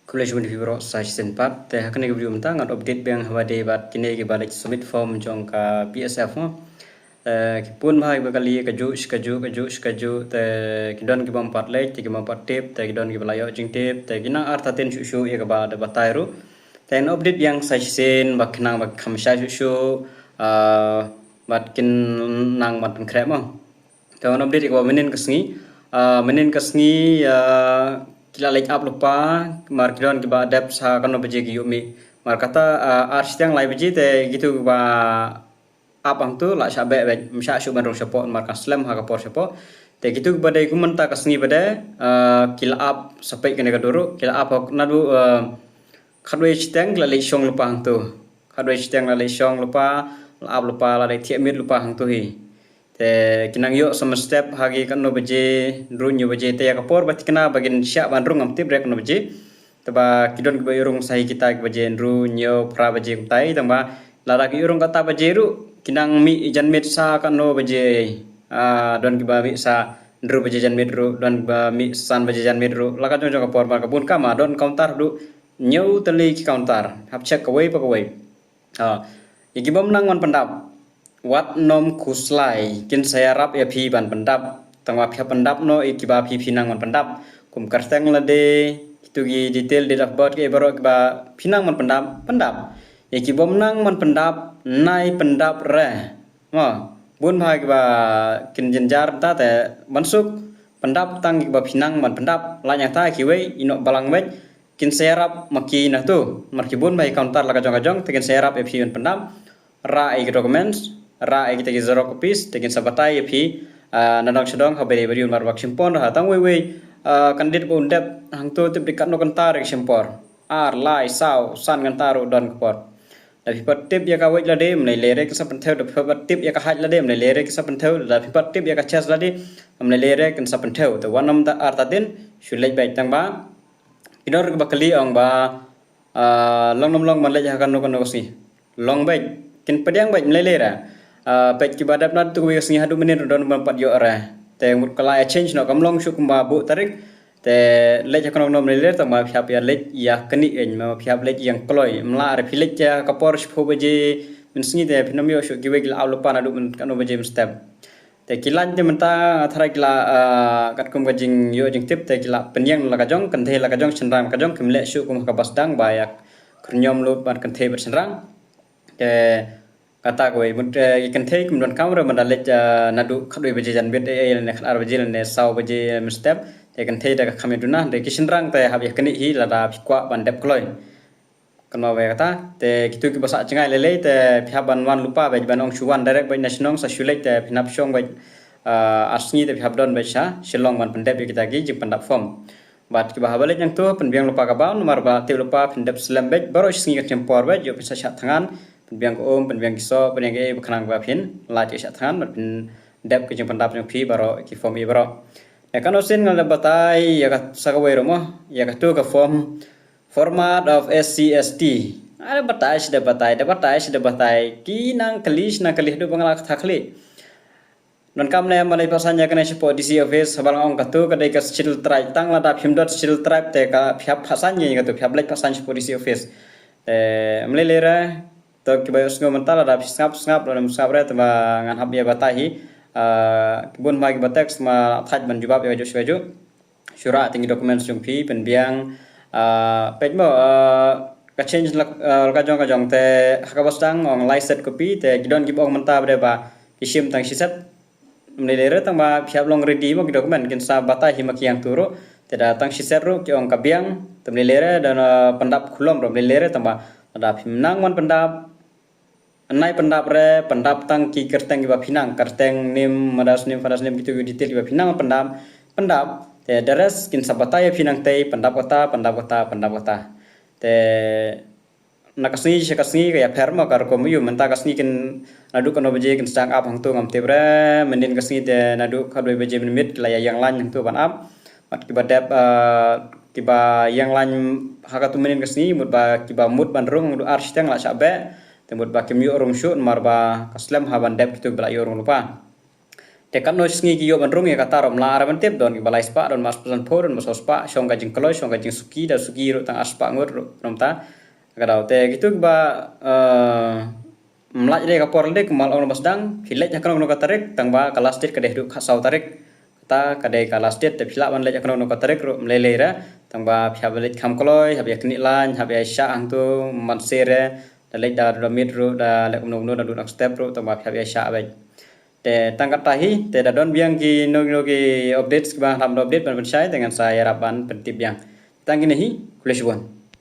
College Muni Vibro Sai Senpat te hakane ke video mentang at update bang hawade bat kini ke balik submit form jong ka PSF mo ki pun bhai bakali ka ju te kidon ki bam pat lek te ki bam pat tip te kidon ki balayo jing tip te kina arta ten shu ye ka ba da batairu te update yang sai sen baknang bak khamsha shu bat kin nang mat krem mo te update ko menin kasngi kila like up lupa markidon ki ba dep sa kano beje ki yumi mar kata arsiang lai beje te gitu ba apang tu la sha be msha shu ban rong support mar kaslam ha ka por support te gitu ba dai kumenta kasngi bade kila up sampai kene kaduru kila up nadu khadwe chitang la le shong lupa hang tu khadwe chitang la le shong lupa la up lupa la dai thiet mit lupa hang tu hi te kinang yo sama step hagi kan no beje runyo beje te ya kapor bat kena bagin sya ban rung am tip rek no beje teba kidon ke rung sai kita ke beje runyo pra beje kutai tamba lara ki rung kata beje ru kinang mi jan mit sa kan no beje don ki ba mi sa ndru beje jan mit ru don ba mi san beje jan mit ru laka jong kapor ba kabun kama don counter du nyau teli ki counter hap check away pa away iki bom nang wan pendap wat nom kuslai kin saya rap ya phi ban pendap tangwa phya pendap no ikiba phi phinang man pendap kum kartang la de itu gi detail date of birth ke baro ba phinang man pendap ikibom nang man pendap nai pendap re ma bun bhai ba kin jenjar ta te mansuk pendap tang ba phinang man pendap la nya ta ki we ino balang me kin saya rap maki na tu marki bun bhai counter la ka jong te kin saya rap ya phi man pendap ra ik documents ra kita ki zero copies tekin sabatai phi nanang sedong habere beri mar bak simpon ha tang we kandid ko undep hang to tip dikat no kantar ek simpor ar lai sau san kantaru don kopor tapi patip ya ka wait la de mnai lere ke sapan theu de patip ya ka haj la de mnai lere ke sapan theu la patip ya ka chas la de mnai lere ke sapan theu to wanam da arta din shulai bai tang ba idor ke bakali ong ba long nom long man le ja kan no si long bai kin pediang bai mnai lere pet ki badap nat tu wes hadu menit don mempat yo ara te mut kala change no kamlong shu kumba bu tarik te le ja kono nom le ta ma phya ya le ya kani en ma phya le yang kloi mla re philek ja kapor shu beje min singi te phinam yo shu ki we gil awlo pana du men kanu beje step te kilan te menta thara kila kat kum gajing yo jing tip te kila penyang la ka jong kan the la ka jong chenram ka jong kimle shu kum ka basdang ba yak krnyom lu ban kan the ber chenrang te kata gue ikan thei kum don kamera mandalej nadu khadoi beje jan bet ne khar beje ne sau beje step ikan thei da khame duna de kishin rang te hab yakni hi la da phikwa bandep kloi kanwa we kata te kitu ki basa chengai lele te phya ban wan lupa be ban ong chuwan direct be national sa shulek te phinap shong be asni te phab don be sha shilong ban bandep kita gi jing bandap form bat ki bahabale yang tu penbiang lupa ka ba nomor ba te lupa pendep slam be baro singi ka tempor be jo bisa sha tangan penbiang ko penbiang kiso penbiang ke khanang ba phin la che sha than pen dep ke jing pandap jong phi baro ki form i baro ya kan osin ngal batai ya ka sakawe romo ya ka tu ka form format of SCST ada batai ki nang kalis do bangla thakli non kam ne malai pasanya kana support DC office sabang ong ka tu ka dai ka skill tribe tang la da phim dot skill tribe te ka phya phasanya ka tu phya black pasanya support DC office mlelera to ki bayos ngo mentala da snap dalam sabre ta ngan hab ya batahi kebun magi batex ma thaj ban jawab ya jo syura tinggi dokumen jong phi penbiang pej mo ka change la ka jong te hakabastang ong license copy te gidon gi bong menta bre ba kisim tang sisat mlelera tang ba phiap long ready mo gi dokumen kin sa batahi ma kiang turu te da tang sisat ru ki ong kabiang te mlelera dan pendap khulom ro mlelera tang ba ada phimnang man pendap nai pendap re pendap tang ki kerteng ba phinang kerteng nim madas nim fadas nim gitu detail ba phinang pendap te daras kin sabataya phinang te pendap kota te nakasni shakasni ya perma kar ko mu menta kasni kin nadu kono beje kin stang up hang tu ngam te bre mendin kasni te nadu khadoi beje minit la yang lan tu ban up mat ki badap ki ba yang lan hakatu menin kasni mut ba ki ba mut ban rung du arsteng la sabe temut ba kim yo rung shun marba kaslam haban dep kitu bela yo rung lupa Tekat no sngi ki yo bandrung ya kata rom lara mentep don ki balai spa don mas pesan po don mas spa shong ka jing kloy shong ka jing suki da suki ro tang aspa ngur rom ta kadau te gitu ba mlaj re ka por le mal on mas dang hilek jakno no katarek tang ba kelas tit kadeh du khasau tarik ta kadeh kelas tit te phila ban le jakno no katarek ro mlele ra tang ba phya balik kham kloy hab yakni lan hab ya sha ang tu man sere da le da mit ro da le no da du step ro tang ba phya ya sha ba te tangkat tahi te dadon biang ki no ki updates ba ham update ban sai dengan saya rapan pentip yang tangki nahi kuleswan